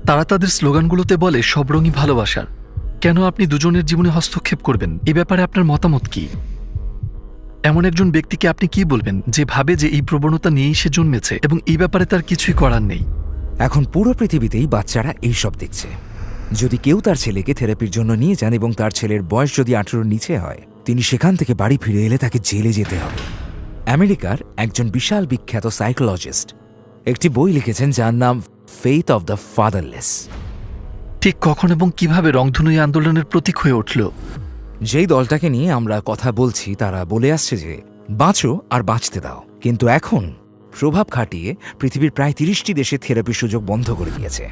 তারা তাদের স্লোগানগুলোতে বলে সব রঙই ভালোবাসার। কেন আপনি দুজনের জীবনে হস্তক্ষেপ করবেন? এ ব্যাপারে আপনার মতামত কি? এমন একজন ব্যক্তিকে আপনি কি বলবেন যে ভাবে যে এই প্রবণতা নিয়েই সে জন্মেছে এবং এই ব্যাপারে তার কিছুই করার নেই? এখন পুরো পৃথিবীতেই বাচ্চারা এইসব দেখছে। যদি কেউ তার ছেলেকে থেরাপির জন্য নিয়ে যান এবং তার ছেলের বয়স যদি 18-র নিচে হয়, তিনি সেখান থেকে বাড়ি ফিরে এলে তাকে জেলে যেতে হবে। আমেরিকার একজন বিশাল বিখ্যাত সাইকোলজিস্ট একটি বই লিখেছেন যার নাম ফেইথ অব দ্য ফাদারলেস। ঠিক কখন এবং কিভাবে রংধনু এই আন্দোলনের প্রতীক হয়ে উঠল? যেই দলটাকে নিয়ে আমরা কথা বলছি তারা বলে আসছে যে বাঁচো আর বাঁচতে দাও, কিন্তু এখন প্রভাব খাটিয়ে পৃথিবীর প্রায় 30টি দেশে থেরাপির সুযোগ বন্ধ করে দিয়েছে।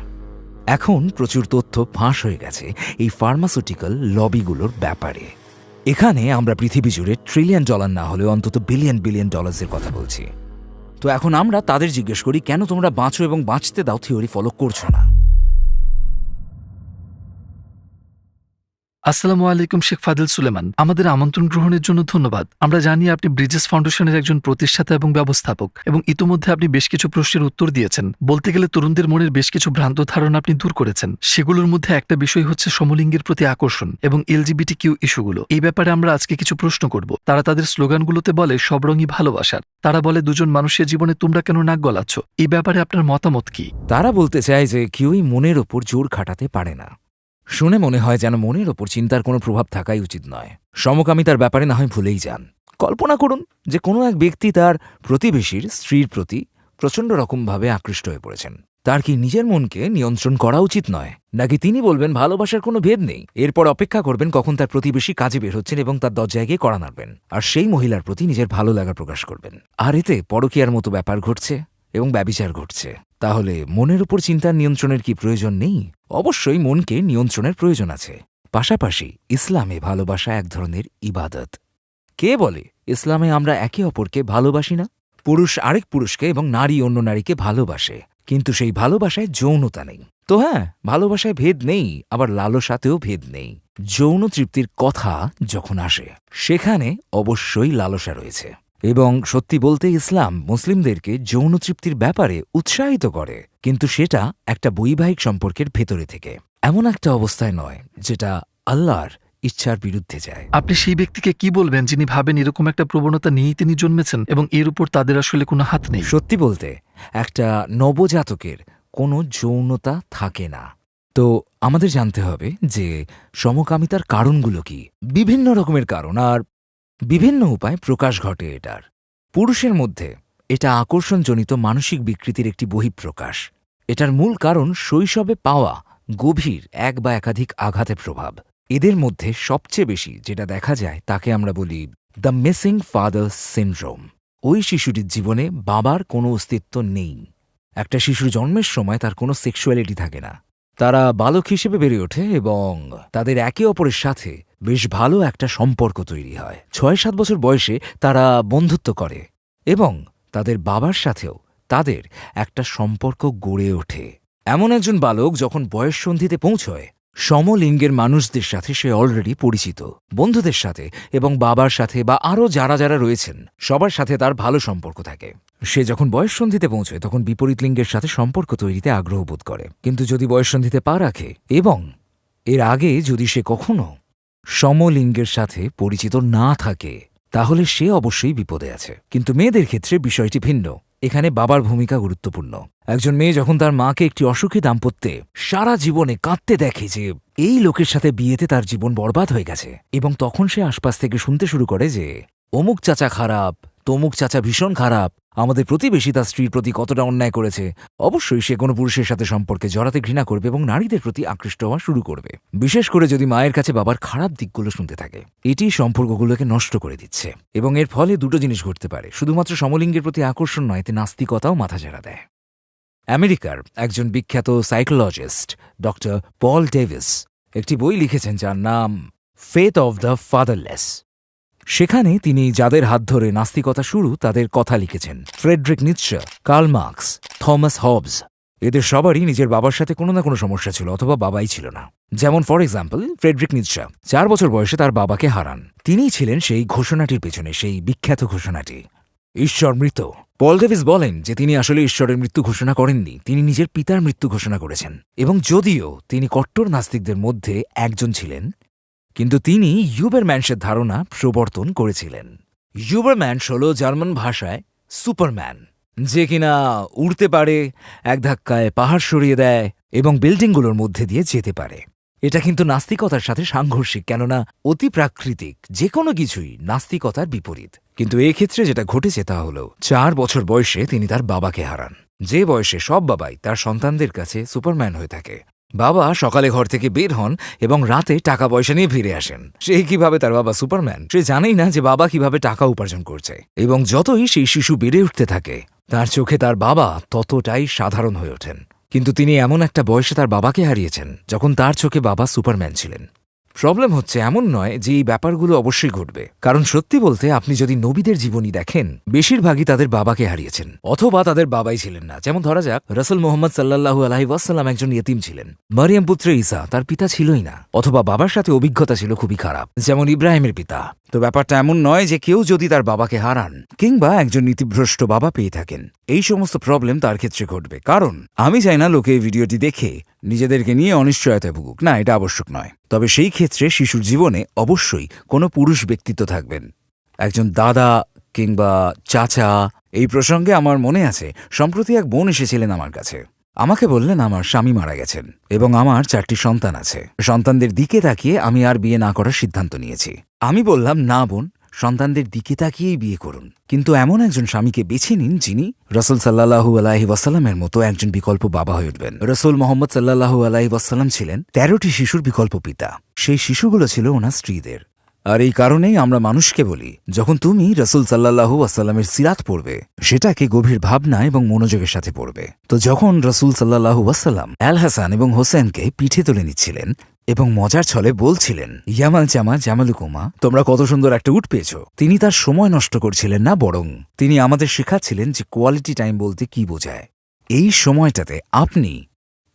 এখন প্রচুর তথ্য ফাঁস হয়ে গেছে এই ফার্মাসিউটিক্যাল লবিগুলোর ব্যাপারে। এখানে আমরা পৃথিবী জুড়ে $ট্রিলিয়ন না হলেও অন্তত বিলিয়ন ডলার্সের কথা বলছি। তো এখন আমরা তাদের জিজ্ঞেস করি, কেন তোমরা বাঁচো এবং বাঁচতে দাও থিওরি ফলো করছো না? আসসালামু আলাইকুম, শেখ ফাদিল সুলেমান। আমাদের আমন্ত্রণ গ্রহণের জন্য ধন্যবাদ। আমরা জানি আপনি ব্রিজেস ফাউন্ডেশনের একজন প্রতিষ্ঠাতা এবং ব্যবস্থাপক, এবং ইতোমধ্যে আপনি বেশ কিছু প্রশ্নের উত্তর দিয়েছেন। বলতে গেলে তরুণদের মনের বেশ কিছু ভ্রান্ত ধারণা আপনি দূর করেছেন। সেগুলোর মধ্যে একটা বিষয় হচ্ছে সমলিঙ্গের প্রতি আকর্ষণ এবং LGBTQ ইস্যুগুলো। এই ব্যাপারে আমরা আজকে কিছু প্রশ্ন করব। তারা তাদের স্লোগানগুলোতে বলে সব রঙই ভালোবাসার। তারা বলে দুজন মানুষের জীবনে তোমরা কেন নাক গলাচ্ছ? এই ব্যাপারে আপনার মতামত কি? তারা বলতে চায় যে কেউই মনের ওপর জোর খাটাতে পারে না। শুনে মনে হয় যেন মনের ওপর চিন্তার কোনো প্রভাব থাকাই উচিত নয়। সমকামিতার ব্যাপারে না হয় ভুলেই যান। কল্পনা করুন যে কোনো এক ব্যক্তি তার প্রতিবেশীর স্ত্রীর প্রতি প্রচণ্ড রকমভাবে আকৃষ্ট হয়ে পড়েছেন। তার কি নিজের মনকে নিয়ন্ত্রণ করা উচিত নয়? নাকি তিনি বলবেন ভালোবাসার কোনো ভেদ নেই, এরপর অপেক্ষা করবেন কখন তার প্রতিবেশী কাজে বের হচ্ছেন এবং তার দরজায় গিয়ে কড়া নাড়বেন, আর সেই মহিলার প্রতি নিজের ভালো লাগা প্রকাশ করবেন? আর এতে পরকীয়ার মতো ব্যাপার ঘটছে এবং ব্যভিচার ঘটছে। তাহলে মনের উপর চিন্তার নিয়ন্ত্রণের কি প্রয়োজন নেই? অবশ্যই মনকে নিয়ন্ত্রণের প্রয়োজন আছে। পাশাপাশি ইসলামে ভালোবাসা এক ধরনের ইবাদত। কে বলে ইসলামে আমরা একে অপরকে ভালোবাসি না? পুরুষ আরেক পুরুষকে এবং নারী অন্য নারীকে ভালোবাসে, কিন্তু সেই ভালোবাসায় যৌনতা নেই। তো হ্যাঁ, ভালোবাসায় ভেদ নেই, আবার লালসাতেও ভেদ নেই। যৌন তৃপ্তির কথা যখন আসে সেখানে অবশ্যই লালসা রয়েছে। এবং সত্যি বলতে ইসলাম মুসলিমদেরকে যৌন তৃপ্তির ব্যাপারে উৎসাহিত করে, কিন্তু সেটা একটা বৈবাহিক সম্পর্কের ভেতরে থেকে, এমন একটা অবস্থায় নয় যেটা আল্লাহর ইচ্ছার বিরুদ্ধে যায়। আপনি সেই ব্যক্তিকে কি বলবেন যিনি ভাবেন এরকম একটা প্রবণতা নিয়েই তিনি জন্মেছেন এবং এর উপর তাদের আসলে কোনো হাত নেই? সত্যি বলতে একটা নবজাতকের কোনো যৌনতা থাকে না। তো আমাদের জানতে হবে যে সমকামিতার কারণগুলো কি। বিভিন্ন রকমের কারণ আর বিভিন্ন উপায় প্রকাশ ঘটে এটার। পুরুষের মধ্যে এটা আকর্ষণজনিত মানসিক বিকৃতির একটি বহিঃপ্রকাশ। এটার মূল কারণ শৈশবে পাওয়া গভীর এক বা একাধিক আঘাতের প্রভাব। এদের মধ্যে সবচেয়ে বেশি যেটা দেখা যায় তাকে আমরা বলি দ্য মিসিং ফাদার সিনড্রোম। ওই শিশুটির জীবনে বাবার কোনো অস্তিত্ব নেই। একটা শিশুর জন্মের সময় তার কোনো সেক্সুয়ালিটি থাকে না। তারা বালক হিসেবে বেড়ে ওঠে এবং তাদের একে অপরের সাথে বেশ ভালো একটা সম্পর্ক তৈরি হয়। 6-7 বছর বয়সে তারা বন্ধুত্ব করে এবং তাদের বাবার সাথেও তাদের একটা সম্পর্ক গড়ে ওঠে। এমন একজন বালক যখন বয়ঃসন্ধিতে পৌঁছয়, সমলিঙ্গের মানুষদের সাথে সে অলরেডি পরিচিত, বন্ধুদের সাথে এবং বাবার সাথে বা আরও যারা যারা রয়েছেন সবার সাথে তার ভালো সম্পর্ক থাকে। সে যখন বয়ঃসন্ধিতে পৌঁছয় তখন বিপরীত লিঙ্গের সাথে সম্পর্ক তৈরিতে আগ্রহ বোধ করে, কিন্তু যদি বয়ঃসন্ধিতে পা রাখে এবং এর আগে যদি সে কখনো সমলিঙ্গের সাথে পরিচিত না থাকে তাহলে সে অবশ্যই বিপদে আছে। কিন্তু মেয়েদের ক্ষেত্রে বিষয়টি ভিন্ন। এখানে বাবার ভূমিকা গুরুত্বপূর্ণ। একজন মেয়ে যখন তার মাকে একটি অসুখী দাম্পত্যে সারা জীবনে কাঁদতে দেখে যে এই লোকের সাথে বিয়েতে তার জীবন বরবাদ হয়ে গেছে, এবং তখন সে আশপাশ থেকে শুনতে শুরু করে যে অমুক চাচা খারাপ, তমুক চাচা ভীষণ খারাপ, আমাদের প্রতিবেশী তার স্ত্রীর প্রতি কতটা অন্যায় করেছে, অবশ্যই সে কোনো পুরুষের সাথে সম্পর্কে জড়াতে ঘৃণা করবে এবং নারীদের প্রতি আকৃষ্ট হওয়া শুরু করবে, বিশেষ করে যদি মায়ের কাছে বাবার খারাপ দিকগুলো শুনতে থাকে। এটি সম্পর্কগুলোকে নষ্ট করে দিচ্ছে এবং এর ফলে দুটো জিনিস ঘটতে পারে। শুধুমাত্র সমলিঙ্গের প্রতি আকর্ষণ নয়, এতে নাস্তিকতাও মাথাচাড়া দেয়। আমেরিকার একজন বিখ্যাত সাইকোলজিস্ট ডক্টর পল ডেভিস একটি বই লিখেছেন যার নাম ফেথ অব দ্য ফাদারলেস। সেখানে তিনি যাদের হাত ধরে নাস্তিকতা শুরু তাদের কথা লিখেছেন। Friedrich Nietzsche, Karl Marx, Thomas Hobbes, এদের সবারই নিজের বাবার সাথে কোনো না কোনো সমস্যা ছিল অথবা বাবাই ছিল না। যেমন ফর এক্সাম্পল ফ্রেডরিক নিৎশে 4 বছর বয়সে তার বাবাকে হারান। তিনিই ছিলেন সেই ঘোষণাটির পেছনে, সেই বিখ্যাত ঘোষণাটি। ঈশ্বর মৃত। পল ডেভিস বলেন যে তিনি আসলে ঈশ্বরের মৃত্যু ঘোষণা করেননি, তিনি নিজের পিতার মৃত্যু ঘোষণা করেছেন। এবং যদিও তিনি কট্টর নাস্তিকদের মধ্যে একজন ছিলেন, কিন্তু তিনি ইউবেরম্যানসের ধারণা প্রবর্তন করেছিলেন। ইউবেরম্যানস হল জার্মান ভাষায় সুপারম্যান, যে কিনা উড়তে পারে, এক ধাক্কায় পাহাড় সরিয়ে দেয় এবং বিল্ডিংগুলোর মধ্যে দিয়ে যেতে পারে। এটা কিন্তু নাস্তিকতার সাথে সাংঘর্ষিক, কেননা অতি প্রাকৃতিক যে কোনো কিছুই নাস্তিকতার বিপরীত। কিন্তু এক্ষেত্রে যেটা ঘটেছে তা হল 4 বছর বয়সে তিনি তার বাবাকে হারান, যে বয়সে সব বাবাই তার সন্তানদের কাছে সুপারম্যান হয়ে থাকে। বাবা সকালে ঘর থেকে বের হন এবং রাতে টাকা পয়সা নিয়ে ফিরে আসেন। সে কিভাবে তার বাবা সুপারম্যান সে জানেই না যে বাবা কিভাবে টাকা উপার্জন করছে। এবং যতই সেই শিশু বেড়ে উঠতে থাকে, তার চোখে তার বাবা ততটাই সাধারণ হয়ে ওঠেন। কিন্তু তিনি এমন একটা বয়সে তার বাবাকে হারিয়েছেন যখন তার চোখে বাবা সুপারম্যান ছিলেন। প্রবলেম হচ্ছে এমন নয় যে এই ব্যাপারগুলো অবশ্যই ঘটবে, কারণ সত্যি বলতে আপনি যদি নবীদের জীবনী দেখেন, বেশিরভাগই তাদের বাবাকে হারিয়েছেন অথবা তাদের বাবাই ছিলেন না। যেমন ধরা যাক, রাসূল মুহাম্মদ সাল্লাল্লাহু আলাইহি ওয়াসাল্লাম একজন ইয়েতিম ছিলেন। মরিয়ম পুত্র ঈসা তার পিতা ছিলই না, অথবা বাবার সাথে অভিজ্ঞতা ছিল খুবই খারাপ, যেমন ইব্রাহিমের পিতা। তো ব্যাপারটা এমন নয় যে কেউ যদি তার বাবাকে হারান কিংবা একজন নীতিভ্রষ্ট বাবা পেয়ে থাকেন, এই সমস্ত প্রবলেম তার ক্ষেত্রে ঘটবে। কারণ আমি চাই না লোকে এই ভিডিওটি দেখে নিজেদেরকে নিয়ে অনিশ্চয়তায় ভুগুক, না, এটা আবশ্যক নয়। তবে সেই ক্ষেত্রে শিশুর জীবনে অবশ্যই কোনো পুরুষ ব্যক্তিত্ব থাকবেন, একজন দাদা কিংবা চাচা। এই প্রসঙ্গে আমার মনে আছে, সম্প্রতি এক বোন এসেছিলেন আমার কাছে। আমাকে বললেন আমার স্বামী মারা গেছেন এবং আমার 4টি সন্তান আছে। সন্তানদের দিকে তাকিয়ে আমি আর বিয়ে না করার সিদ্ধান্ত নিয়েছি। আমি বললাম, না বোন, সন্তানদের দিকে তাকিয়েই বিয়ে করুন, কিন্তু এমন একজন স্বামীকে বেছে নিন যিনি রাসূল সাল্লাল্লাহু আলাইহি ওয়াসাল্লামের মতো একজন বিকল্প বাবা হয়ে উঠবেন। রাসূল মুহাম্মদ সাল্লাল্লাহু আলাইহি ওয়াসাল্লাম ছিলেন 13টি শিশুর বিকল্প পিতা। সেই শিশুগুলো ছিল ওনার স্ত্রীদের। আর এই কারণেই আমরা মানুষকে বলি, যখন তুমি রাসূল সাল্লাল্লাহু ওয়াসাল্লামের সিরাত পড়বে, সেটাকে গভীর ভাবনা এবং মনোযোগের সাথে পড়বে। তো যখন রাসূল সাল্লাল্লাহু ওয়াসাল্লাম আল হাসান এবং হোসেনকে পিঠে তুলে নিচ্ছিলেন এবং মজার ছলে বলছিলেন, ইয়ামাল জামা জামালুকুমা, তোমরা কত সুন্দর একটা উট পেয়েছ, তিনি তার সময় নষ্ট করছিলেন না, বরং তিনি আমাদের শেখাচ্ছিলেন যে কোয়ালিটি টাইম বলতে কি বোঝায়। এই সময়টাতে আপনি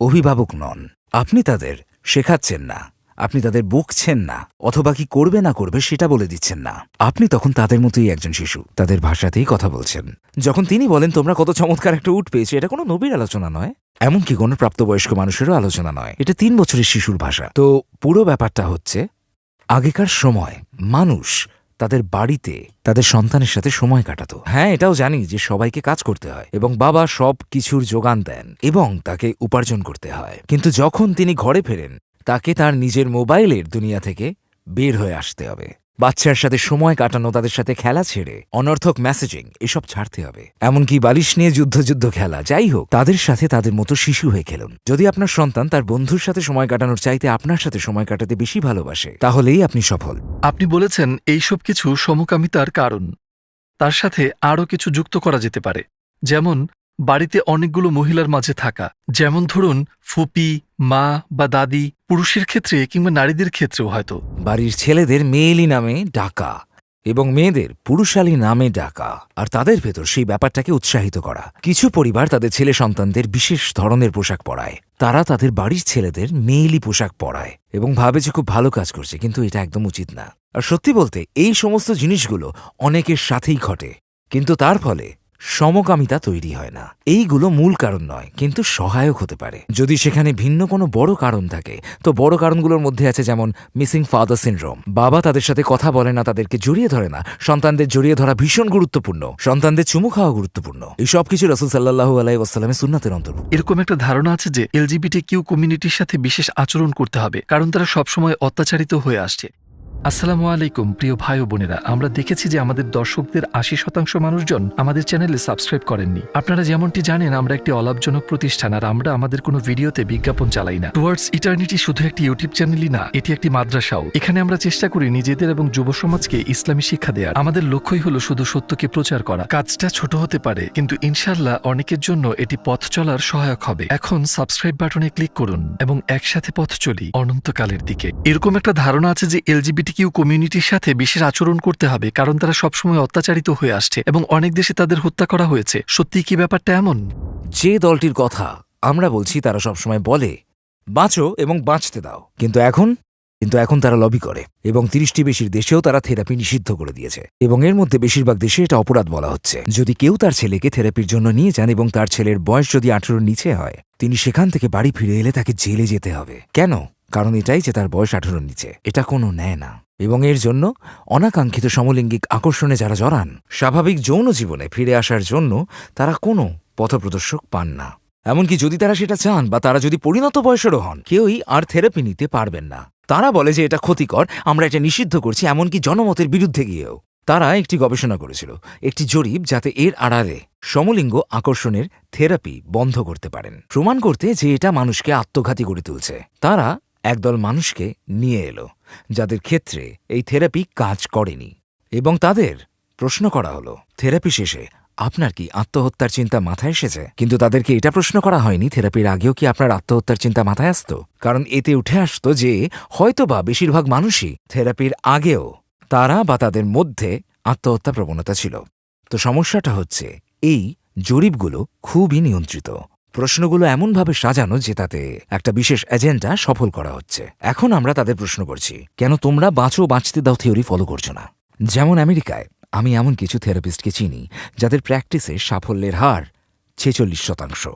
অভিভাবক নন, আপনি তাদের শেখাচ্ছেন না, আপনি তাদের বকছেন না, অথবা কি করবে না করবে সেটা বলে দিচ্ছেন না। আপনি তখন তাদের মতোই একজন শিশু, তাদের ভাষাতেই কথা বলছেন। যখন তিনি বলেন তোমরা কত চমৎকার একটা উট পেয়েছে, এটা কোনো নবীর আলোচনা নয়, এমনকি কোনো প্রাপ্তবয়স্ক মানুষেরও আলোচনা নয়, এটা 3 বছরের শিশুর ভাষা। তো পুরো ব্যাপারটা হচ্ছে, আগেকার সময় মানুষ তাদের বাড়িতে তাদের সন্তানের সাথে সময় কাটাতো। হ্যাঁ, এটাও জানি যে সবাইকে কাজ করতে হয় এবং বাবা সব কিছুর যোগান দেন এবং তাকে উপার্জন করতে হয়, কিন্তু যখন তিনি ঘরে ফেরেন তাকে তার নিজের মোবাইলের দুনিয়া থেকে বের হয়ে আসতে হবে। বাচ্চার সাথে সময় কাটানো, তাদের সাথে খেলা ছেড়ে অনর্থক মেসেজিং এসব ছাড়তে হবে। এমনকি বালিশ নিয়ে যুদ্ধ খেলা, যাই হোক, তাদের সাথে তাদের মতো শিশু হয়ে খেলুন। যদি আপনার সন্তান তার বন্ধুর সাথে সময় কাটানোর চাইতে আপনার সাথে সময় কাটাতে বেশি ভালোবাসে, তাহলেই আপনি সফল। আপনি বলেছেন এইসব কিছু সমকামিতার কারণ। তার সাথে আরও কিছু যুক্ত করা যেতে পারে, যেমন বাড়িতে অনেকগুলো মহিলার মাঝে থাকা, যেমন ধরুন ফুপি, মা বা দাদি, পুরুষের ক্ষেত্রে কিংবা নারীদের ক্ষেত্রেও হয়তো। বাড়ির ছেলেদের মেয়েলি নামে ডাকা এবং মেয়েদের পুরুষালী নামে ডাকা, আর তাদের ভেতর সেই ব্যাপারটাকে উৎসাহিত করা। কিছু পরিবার তাদের ছেলে সন্তানদের বিশেষ ধরনের পোশাক পরায়, তারা তাদের বাড়ির ছেলেদের মেয়েলি পোশাক পরায় এবং ভাবে যে খুব ভালো কাজ করছে, কিন্তু এটা একদম উচিত না। আর সত্যি বলতে এই সমস্ত জিনিসগুলো অনেকের সাথেই ঘটে, কিন্তু তার ফলে সমকামিতা তৈরি হয় না। এইগুলো মূল কারণ নয়, কিন্তু সহায়ক হতে পারে। যদি সেখানে ভিন্ন কোনো বড় কারণ থাকে, তো বড় কারণগুলোর মধ্যে আছে যেমন মিসিং ফাদার সিনড্রোম, বাবা তাদের সাথে কথা বলে না, তাদেরকে জড়িয়ে ধরে না। সন্তানদের জড়িয়ে ধরা ভীষণ গুরুত্বপূর্ণ, সন্তানদের চুমু খাওয়া গুরুত্বপূর্ণ। এই সব কিছু রাসূল সাল্লাল্লাহু আলাইহি ওয়াসাল্লামের সুন্নাতের অন্তর্ভুক্ত। এরকম একটা ধারণা আছে যে LGBTQ কমিউনিটির সাথে বিশেষ আচরণ করতে হবে, কারণ তারা সবসময় অত্যাচারিত হয়ে আসছে। আসসালামু আলাইকুম প্রিয় ভাই ও বোনেরা, আমরা দেখেছি যে আমাদের দর্শকদের 80% মানুষজন আমাদের চ্যানেলে সাবস্ক্রাইব করেননি। আপনারা যেমনটি জানেন, আমরা একটি অলাভজনক প্রতিষ্ঠান, আর আমরা আমাদের কোনো ভিডিওতে বিজ্ঞাপন চালাই না। টুয়ার্ডস ইটার্নিটি শুধু একটি ইউটিউব চ্যানেলই না, এটি একটি মাদ্রাসাও। এখানে আমরা চেষ্টা করি নিজেদের এবং যুব সমাজকে ইসলামী শিক্ষা দেওয়ার। আমাদের লক্ষ্যই হলো শুধু সত্যকে প্রচার করা। কাজটা ছোট হতে পারে, কিন্তু ইনশাআল্লাহ অনেকের জন্য এটি পথ চলার সহায়ক হবে। এখন সাবস্ক্রাইব বাটনে ক্লিক করুন এবং একসাথে পথ চলি অনন্তকালের দিকে। এরকম একটা ধারণা আছে যে LGBTQ কমিউনিটির সাথে বিশেষ আচরণ করতে হবে, কারণ তারা সবসময় অত্যাচারিত হয়ে আসছে এবং অনেক দেশে তাদের হত্যা করা হয়েছে। সত্যি কি ব্যাপারটা এমন? যে দলটির কথা আমরা বলছি তারা সবসময় বলে বাঁচো এবং বাঁচতে দাও, কিন্তু এখন কিন্তু এখন তারা লবি করে এবং ৩০টি বেশির দেশেও তারা থেরাপি নিষিদ্ধ করে দিয়েছে এবং এর মধ্যে বেশিরভাগ দেশে এটা অপরাধ বলা হচ্ছে। যদি কেউ তার ছেলেকে থেরাপির জন্য নিয়ে যান এবং তার ছেলের বয়স যদি ১৮-র নিচে হয়, তিনি সেখান থেকে বাড়ি ফিরে এলে তাকে জেলে যেতে হবে। কেন? কারণ এটাই যে তার বয়স ১৮-র নিচে। এটা কোনো ন্যায় না। এবং এর জন্য অনাকাঙ্ক্ষিত সমলিঙ্গিক আকর্ষণে যারা জড়ান, স্বাভাবিক যৌন জীবনে ফিরে আসার জন্য তারা কোনো পথপ্রদর্শক পান না। এমনকি যদি তারা সেটা চান বা তারা যদি পরিণত বয়সেরও হন, কেউই আর থেরাপি নিতে পারবেন না। তারা বলে যে এটা ক্ষতিকর, আমরা এটা নিষিদ্ধ করছি, এমনকি জনমতের বিরুদ্ধে গিয়েও। তারা একটি গবেষণা করেছিল, একটি জরিপ, যাতে এর আড়ালে সমলিঙ্গ আকর্ষণের থেরাপি বন্ধ করতে পারেন, প্রমাণ করতে যে এটা মানুষকে আত্মঘাতী করে তুলছে। তারা একদল মানুষকে নিয়ে এলো যাদের ক্ষেত্রে এই থেরাপি কাজ করেনি এবং তাদের প্রশ্ন করা হলো, থেরাপি শেষে আপনার কি আত্মহত্যার চিন্তা মাথায় এসেছে? কিন্তু তাদেরকে এটা প্রশ্ন করা হয়নি থেরাপির আগেও কি আপনার আত্মহত্যার চিন্তা মাথায় আসতো, কারণ এতে উঠে আসতো যে হয়তোবা বেশিরভাগ মানুষই থেরাপির আগেও তারা বা তাদের মধ্যে আত্মহত্যা প্রবণতা ছিল। তো সমস্যাটা হচ্ছে এই জরিপগুলো খুবই নিয়ন্ত্রিত, প্রশ্নগুলো এমনভাবে সাজানো যে তাতে একটা বিশেষ এজেন্ডা সফল করা হচ্ছে। এখন আমরা তাদের প্রশ্ন করছি, কেন তোমরা বাঁচো বাঁচতে দাও থিওরি ফলো করছো না? যেমন আমেরিকায় আমি এমন কিছু থেরাপিস্টকে চিনি যাদের প্র্যাকটিসে সাফল্যের হার ৪৬%।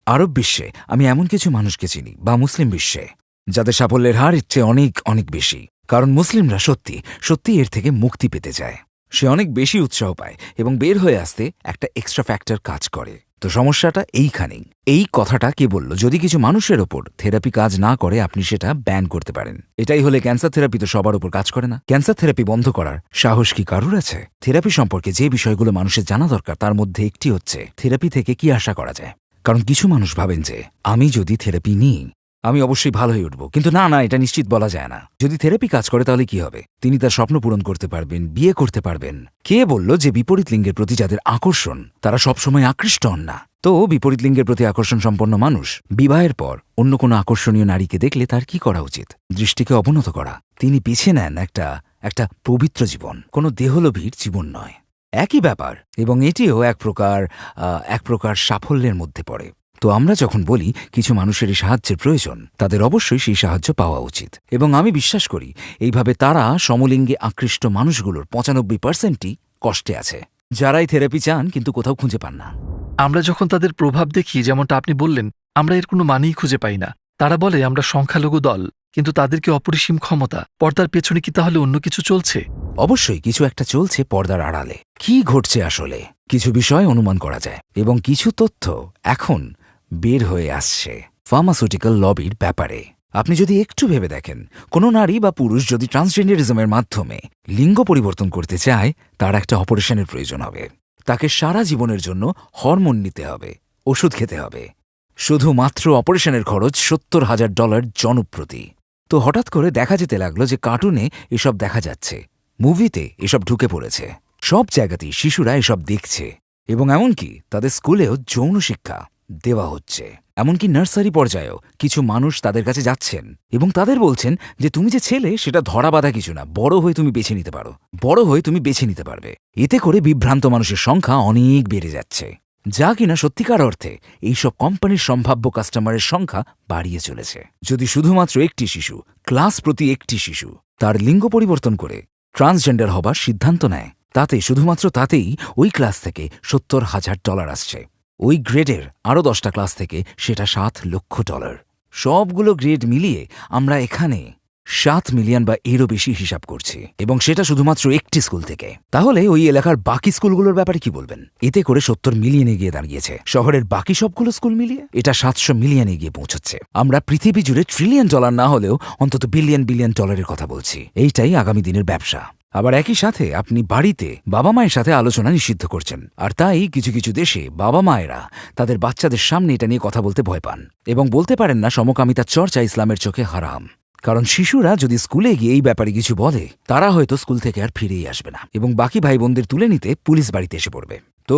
আরব বিশ্বে আমি এমন কিছু মানুষকে চিনি বা মুসলিম বিশ্বে যাদের সাফল্যের হার এর চেয়ে অনেক অনেক বেশি, কারণ মুসলিমরা সত্যি সত্যি এর থেকে মুক্তি পেতে চায়। সে অনেক বেশি উৎসাহ পায় এবং বের হয়ে আসতে একটা এক্সট্রা ফ্যাক্টর কাজ করে। তো সমস্যাটা এইখানেই। এই কথাটা কে বলল? যদি কিছু মানুষের ওপর থেরাপি কাজ না করে আপনি সেটা ব্যান করতে পারেন। এটাই হলে ক্যান্সার থেরাপি তো সবার উপর কাজ করে না। ক্যান্সার থেরাপি বন্ধ করার সাহস কি কারুর আছে? থেরাপি সম্পর্কে যে বিষয়গুলো মানুষের জানা দরকার তার মধ্যে একটি হচ্ছে থেরাপি থেকে কি আশা করা যায়। কারণ কিছু মানুষ ভাবেন যে আমি যদি থেরাপি নিই আমি অবশ্যই ভালো হয়ে উঠব, কিন্তু না, এটা নিশ্চিত বলা যায় না। যদি থেরাপি কাজ করে তাহলে কি হবে? তিনি তার স্বপ্ন পূরণ করতে পারবেন, বিয়ে করতে পারবেন। কে বলল যে বিপরীত লিঙ্গের প্রতি যাদের আকর্ষণ তারা সবসময় আকৃষ্ট হন না? তো বিপরীত লিঙ্গের প্রতি আকর্ষণ সম্পন্ন মানুষ বিবাহের পর অন্য কোনো আকর্ষণীয় নারীকে দেখলে তার কি করা উচিত? দৃষ্টিকে অবনত করা। তিনি বেছে নেন একটা পবিত্র জীবন, কোনো দেহলোভীর জীবন নয়। একই ব্যাপার, এবং এটিও এক প্রকার সাফল্যের মধ্যে পড়ে। তো আমরা যখন বলি কিছু মানুষের এই সাহায্যের প্রয়োজন, তাদের অবশ্যই সেই সাহায্য পাওয়া উচিত। এবং আমি বিশ্বাস করি এইভাবে তারা সমলিঙ্গে আকৃষ্ট মানুষগুলোর ৯৫%ই কষ্টে আছে, যারাই থেরাপি চান কিন্তু কোথাও খুঁজে পান না। আমরা যখন তাদের প্রভাব দেখি, যেমনটা আপনি বললেন, আমরা এর কোনো মানেই খুঁজে পাই না। তারা বলে আমরা সংখ্যালঘু দল, কিন্তু তাদেরকে অপরিসীম ক্ষমতা। পর্দার পেছনে কি তাহলে অন্য কিছু চলছে? অবশ্যই কিছু একটা চলছে পর্দার আড়ালে। কি ঘটছে আসলে? কিছু বিষয় অনুমান করা যায় এবং কিছু তথ্য এখন বের হয়ে আসছে ফার্মাসিউটিক্যাল লবির ব্যাপারে। আপনি যদি একটু ভেবে দেখেন, কোনো নারী বা পুরুষ যদি ট্রান্সজেন্ডারিজমের মাধ্যমে লিঙ্গ পরিবর্তন করতে চায়, তার একটা অপারেশনের প্রয়োজন হবে। তাকে সারা জীবনের জন্য হরমোন নিতে হবে, ওষুধ খেতে হবে। শুধুমাত্র অপারেশনের খরচ $৭০,০০০ জনপ্রতি। তো হঠাৎ করে দেখা যেতে লাগলো যে কার্টুনে এসব দেখা যাচ্ছে, মুভিতে এসব ঢুকে পড়েছে, সব জায়গাতেই শিশুরা এসব দেখছে এবং এমনকি তাদের স্কুলেও যৌন শিক্ষা দেওয়া হচ্ছে। এমনকি নার্সারি পর্যায়েও কিছু মানুষ তাদের কাছে যাচ্ছেন এবং তাদের বলছেন যে তুমি যে ছেলে সেটা ধরাবাঁধা কিছু না, বড় হয়ে তুমি বেছে নিতে পারো, বড় হয়ে তুমি বেছে নিতে পারবে। এতে করে বিভ্রান্ত মানুষের সংখ্যা অনেক বেড়ে যাচ্ছে, যা কিনা সত্যিকার অর্থে এইসব কোম্পানির সম্ভাব্য কাস্টমারের সংখ্যা বাড়িয়ে চলেছে। যদি শুধুমাত্র একটি শিশু, ক্লাস প্রতি একটি শিশু, তার লিঙ্গ পরিবর্তন করে ট্রান্সজেন্ডার হবার সিদ্ধান্ত নেয়, শুধুমাত্র তাতেই ওই ক্লাস থেকে $৭০,০০০ আসছে। ওই গ্রেডের আরও 10টা ক্লাস থেকে সেটা $7 লক্ষ। সবগুলো গ্রেড মিলিয়ে আমরা এখানে 7 মিলিয়ন বা এরও বেশি হিসাব করছি, এবং সেটা শুধুমাত্র একটি স্কুল থেকে। তাহলে ওই এলাকার বাকি স্কুলগুলোর ব্যাপারে কি বলবেন? এতে করে 70 মিলিয়নে গিয়ে দাঁড়িয়েছে। শহরের বাকি সবগুলো স্কুল মিলিয়ে এটা 700 মিলিয়নে গিয়ে পৌঁছচ্ছে। আমরা পৃথিবী জুড়ে $1 ট্রিলিয়ন না হলেও অন্তত $1 বিলিয়ন কথা বলছি। এইটাই আগামী দিনের ব্যবসা। আবার একই সাথে আপনি বাড়িতে বাবা মায়ের সাথে আলোচনা নিষিদ্ধ করছেন, আর তাই কিছু কিছু দেশে বাবা মায়েরা তাদের বাচ্চাদের সামনে এটা নিয়ে কথা বলতে ভয় পান এবং বলতে পারেন না সমকামিতার চর্চা ইসলামের চোখে হারাম। কারণ শিশুরা যদি স্কুলে গিয়ে এই ব্যাপারে কিছু বলে, তারা হয়তো স্কুল থেকে আর ফিরেই আসবে না এবং বাকি ভাই বোনদের তুলে নিতে পুলিশ বাড়িতে এসে পড়বে। তো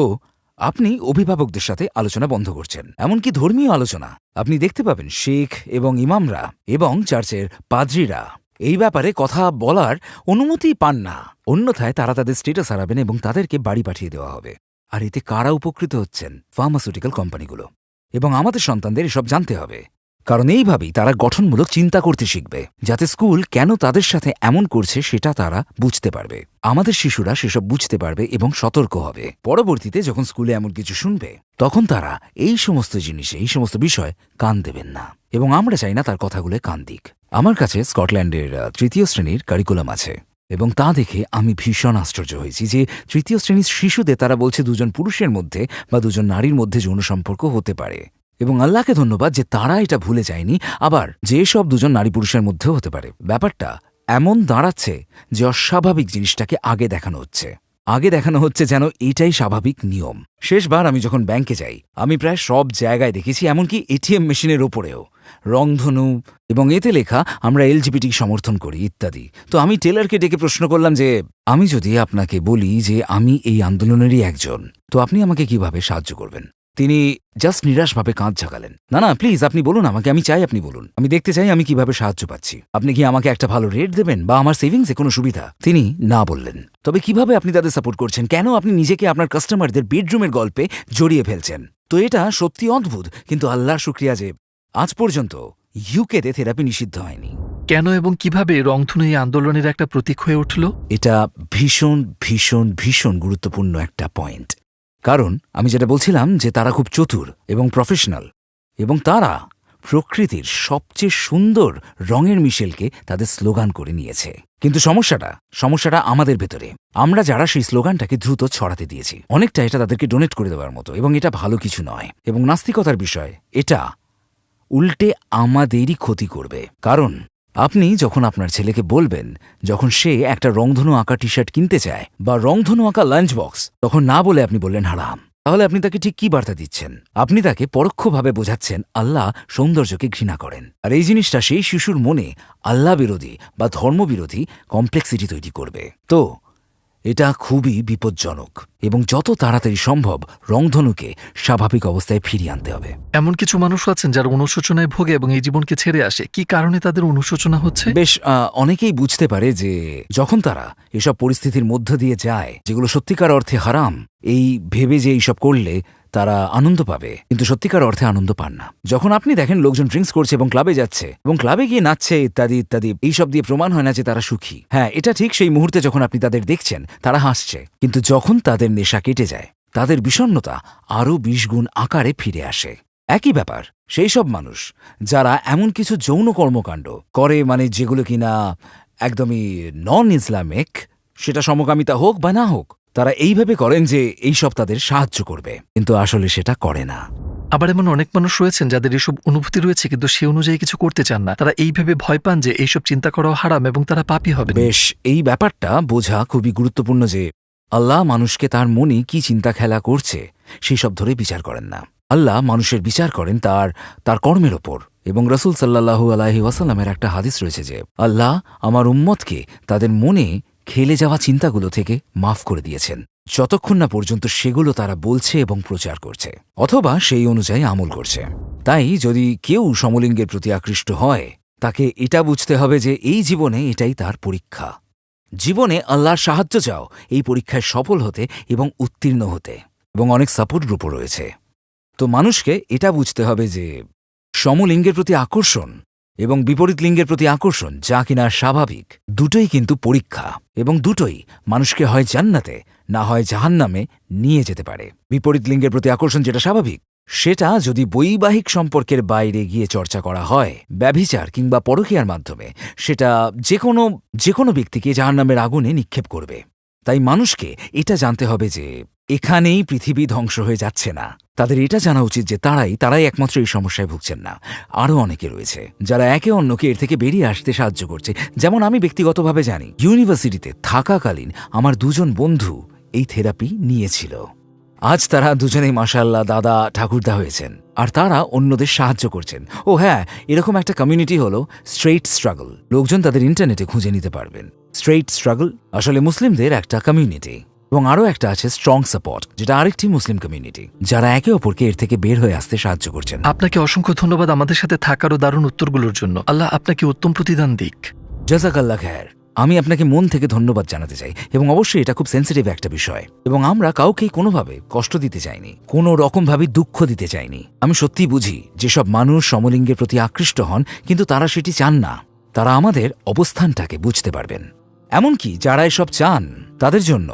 আপনি অভিভাবকদের সাথে আলোচনা বন্ধ করছেন, এমনকি ধর্মীয় আলোচনা। আপনি দেখতে পাবেন শেখ এবং ইমামরা এবং চার্চের পাদ্রীরা এই ব্যাপারে কথা বলার অনুমতি পান না, অন্যথায় তারা তাদের স্ট্যাটাস হারাবেন এবং তাদেরকে বাড়ি পাঠিয়ে দেওয়া হবে। আর এতে কারা উপকৃত হচ্ছেন? ফার্মাসিউটিক্যাল কোম্পানিগুলো। এবং আমাদের সন্তানদের এসব জানতে হবে। কারণ এইভাবেই তারা গঠনমূলক চিন্তা করতে শিখবে, যাতে স্কুল কেন তাদের সাথে এমন করছে সেটা তারা বুঝতে পারবে। আমাদের শিশুরা সেসব বুঝতে পারবে এবং সতর্ক হবে। পরবর্তীতে যখন স্কুলে এমন কিছু শুনবে, তখন তারা এই সমস্ত জিনিসে, এই সমস্ত বিষয় কান দেবেন না, এবং আমরা চাই না তার কথাগুলো কান দিক। আমার কাছে স্কটল্যান্ডের 3য় শ্রেণীর কারিকুলাম আছে, এবং তা দেখে আমি ভীষণ আশ্চর্য হয়েছি যে 3য় শ্রেণীর শিশুদের তারা বলছে দুজন পুরুষের মধ্যে বা দুজন নারীর মধ্যে যৌন সম্পর্ক হতে পারে, এবং আল্লাহকে ধন্যবাদ যে তারা এটা ভুলে যায়নি, আবার যে সব দুজন নারী পুরুষের মধ্যেও হতে পারে। ব্যাপারটা এমন দাঁড়াচ্ছে যে অস্বাভাবিক জিনিসটাকে আগে দেখানো হচ্ছে যেন এটাই স্বাভাবিক নিয়ম। শেষবার আমি যখন ব্যাংকে যাই, আমি প্রায় সব জায়গায় দেখেছি, এমনকি এটিএম মেশিনের ওপরেও রংধনু এবং এতে লেখা আমরা এলজিবিটি সমর্থন করি ইত্যাদি। তো আমি টেলারকে ডেকে প্রশ্ন করলাম যে আমি যদি আপনাকে বলি যে আমি এই আন্দোলনেরই একজন, তো আপনি আমাকে কিভাবে সাহায্য করবেন? তিনি জাস্ট নিরাশভাবে কাঁধ ঝাঁকালেন। না প্লিজ আপনি বলুন আমাকে, আমি চাই আপনি বলুন, আমি দেখতে চাই আমি কিভাবে সাহায্য পাচ্ছি। আপনি কি আমাকে একটা ভালো রেট দেবেন বা আমার সেভিংসে কোনো সুবিধা? তিনি না বললেন। তবে কিভাবে আপনি তাদের সাপোর্ট করছেন? কেন আপনি নিজেকে আপনার কাস্টমারদের বেডরুমের গল্পে জড়িয়ে ফেলছেন? তো এটা সত্যি অদ্ভুত, কিন্তু আল্লাহর শুকরিয়া যে আজ পর্যন্ত ইউকেতে থেরাপি নিষিদ্ধ হয়নি। কেন এবং কিভাবে রংধনু এই আন্দোলনের একটা প্রতীক হয়ে উঠল? এটা ভীষণ ভীষণ ভীষণ গুরুত্বপূর্ণ একটা পয়েন্ট। কারণ আমি যেটা বলছিলাম যে তারা খুব চতুর এবং প্রফেশনাল, এবং তারা প্রকৃতির সবচেয়ে সুন্দর রঙের মিশেলকে তাদের স্লোগান করে নিয়েছে। কিন্তু সমস্যাটা আমাদের ভেতরে। আমরা যারা সেই স্লোগানটাকে দ্রুত ছড়াতে দিয়েছি। অনেকটা এটা তাদেরকে ডোনেট করে দেওয়ার মতো, এবং এটা ভালো কিছু নয়। এবং নাস্তিকতার বিষয়, এটা উল্টে আমাদেরই ক্ষতি করবে। কারণ আপনি যখন আপনার ছেলেকে বলবেন, যখন সে একটা রংধনু আঁকা টি শার্ট কিনতে চায় বা রংধনু আঁকা লাঞ্চ বক্স, তখন না বলে আপনি বললেন হারাম, তাহলে আপনি তাকে ঠিক কি বার্তা দিচ্ছেন? আপনি তাকে পরোক্ষভাবে বোঝাচ্ছেন আল্লাহ সৌন্দর্যকে ঘৃণা করেন। আর এই জিনিসটা সেই শিশুর মনে আল্লাহ বিরোধী বা ধর্মবিরোধী কমপ্লেক্সিটি তৈরি করবে। তো এটা খুবই বিপজ্জনক, এবং যত তাড়াতাড়ি সম্ভব রংধনুকে স্বাভাবিক অবস্থায় ফিরিয়ে আনতে হবে। এমন কিছু মানুষ আছেন যারা অনুশোচনায় ভোগে এবং এই জীবনকে ছেড়ে আসে। কি কারণে তাদের অনুশোচনা হচ্ছে? বেশ অনেকেই বুঝতে পারে যে যখন তারা এসব পরিস্থিতির মধ্য দিয়ে যায়, যেগুলো সত্যিকার অর্থে হারাম, এই ভেবে যে এইসব করলে তারা আনন্দ পাবে, কিন্তু সত্যিকার অর্থে আনন্দ পান না। যখন আপনি দেখেন লোকজন ড্রিঙ্কস করছে এবং ক্লাবে যাচ্ছে এবং ক্লাবে গিয়ে নাচছে ইত্যাদি ইত্যাদি, এইসব দিয়ে প্রমাণ হয় না যে তারা সুখী। হ্যাঁ, এটা ঠিক সেই মুহূর্তে যখন আপনি তাদের দেখছেন তারা হাসছে, কিন্তু যখন তাদের নেশা কেটে যায়, তাদের বিষণ্ণতা আরও 20 গুণ আকারে ফিরে আসে। একই ব্যাপার সেই সব মানুষ যারা এমন কিছু যৌন কর্মকাণ্ড করে, মানে যেগুলো কিনা একদমই নন ইসলামিক, সেটা সমকামিতা হোক বা না হোক, তারা এইভাবে করেন যে এইসব তাদের সাহায্য করবে, কিন্তু আসলে সেটা করে না। আবার এমন অনেক মানুষ রয়েছেন যাদের এসব অনুভূতি রয়েছে কিন্তু সে অনুযায়ী কিছু করতে চান না। তারা এইভাবে ভয় পান যে এইসব চিন্তা করাও হারাম এবং তারা পাপী হবে। বেশ, এই ব্যাপারটা বোঝা খুবই গুরুত্বপূর্ণ যে আল্লাহ মানুষকে তার মনে কি চিন্তা খেলা করছে সেই সব ধরে বিচার করেন না। আল্লাহ মানুষের বিচার করেন তার কর্মের ওপর। এবং রসুল সাল্লাল্লাহু আলাইহি ওয়াসাল্লামের একটা হাদিস রয়েছে যে আল্লাহ আমার উম্মতকে তাদের মনে খেলে যাওয়া চিন্তাগুলো থেকে মাফ করে দিয়েছেন, যতক্ষণ না পর্যন্ত সেগুলো তারা বলছে এবং প্রচার করছে অথবা সেই অনুযায়ী আমল করছে। তাই যদি কেউ সমলিঙ্গের প্রতি আকৃষ্ট হয়, তাকে এটা বুঝতে হবে যে এই জীবনে এটাই তার পরীক্ষা। জীবনে আল্লাহর সাহায্য চাও এই পরীক্ষায় সফল হতে এবং উত্তীর্ণ হতে, এবং অনেক সাপোর্ট গ্রুপও রয়েছে। তো মানুষকে এটা বুঝতে হবে যে সমলিঙ্গের প্রতি আকর্ষণ এবং বিপরীত লিঙ্গের প্রতি আকর্ষণ, যা কিনা স্বাভাবিক, দুটোই কিন্তু পরীক্ষা, এবং দুটোই মানুষকে হয় জান্নাতে না হয় জাহান্নামে নিয়ে যেতে পারে। বিপরীত লিঙ্গের প্রতি আকর্ষণ যেটা স্বাভাবিক, সেটা যদি বৈবাহিক সম্পর্কের বাইরে গিয়ে চর্চা করা হয়, ব্যভিচার কিংবা পরকীয়ার মাধ্যমে, সেটা যে কোনো ব্যক্তিকে জাহান্নামের আগুনে নিক্ষেপ করবে। তাই মানুষকে এটা জানতে হবে যে এখানেই পৃথিবী ধ্বংস হয়ে যাচ্ছে না। তাদের এটা জানা উচিত যে তারাই একমাত্র এই সমস্যায় ভুগছেন না, আরও অনেকে রয়েছে যারা একে অন্যকে এর থেকে বেরিয়ে আসতে সাহায্য করছে। যেমন আমি ব্যক্তিগতভাবে জানি, ইউনিভার্সিটিতে থাকাকালীন আমার 2 জন বন্ধু এই থেরাপি নিয়েছিল। আজ তারা দুজনেই মাশাআল্লাহ দাদা ঠাকুরদা হয়েছেন, আর তারা অন্যদের সাহায্য করছেন। ও হ্যাঁ, এরকম একটা কমিউনিটি হলো স্ট্রেইট স্ট্রাগল। লোকজন তাদের ইন্টারনেটে খুঁজে নিতে পারবেন। স্ট্রেইট স্ট্রাগল আসলে মুসলিমদের একটা কমিউনিটি, এবং আরও একটা আছে স্ট্রং সাপোর্ট, যেটা আরেকটি মুসলিম কমিউনিটি, যারা একে অপরকে এর থেকে বের হয়ে আসতে সাহায্য করছেন। আপনাকে অসংখ্য ধন্যবাদ আমাদের সাথে থাকার ও দারুণ উত্তরগুলোর জন্য। আল্লাহ আপনাকে উত্তম প্রতিদান দিক। জাযাকাল্লাহ খায়ের। আমি আপনাকে মন থেকে ধন্যবাদ জানাতে চাই এবং অবশ্যই এটা খুব সেন্সিটিভ একটা বিষয় এবং আমরা কাউকেই কোনোভাবে কষ্ট দিতে চাইনি, কোনো রকমভাবে দুঃখ দিতে চাইনি। আমি সত্যিই বুঝি যেসব মানুষ সমলিঙ্গের প্রতি আকৃষ্ট হন কিন্তু তারা সেটি চান না, তারা আমাদের অবস্থানটাকে বুঝতে পারবেন। এমনকি যারা এসব চান তাদের জন্য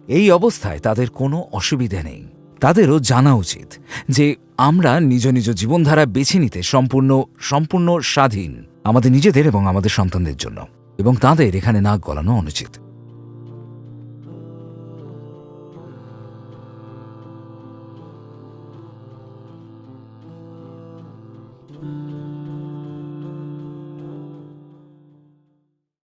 এই অবস্থায় তাদের কোনো অসুবিধা নেই। তাদেরও জানা উচিত যে আমরা নিজ নিজ জীবনধারা বেছে নিতে সম্পূর্ণ স্বাধীন, আমাদের নিজেদের এবং আমাদের সন্তানদের জন্য, এবং তাদের এখানে নাক গলানো অনুচিত।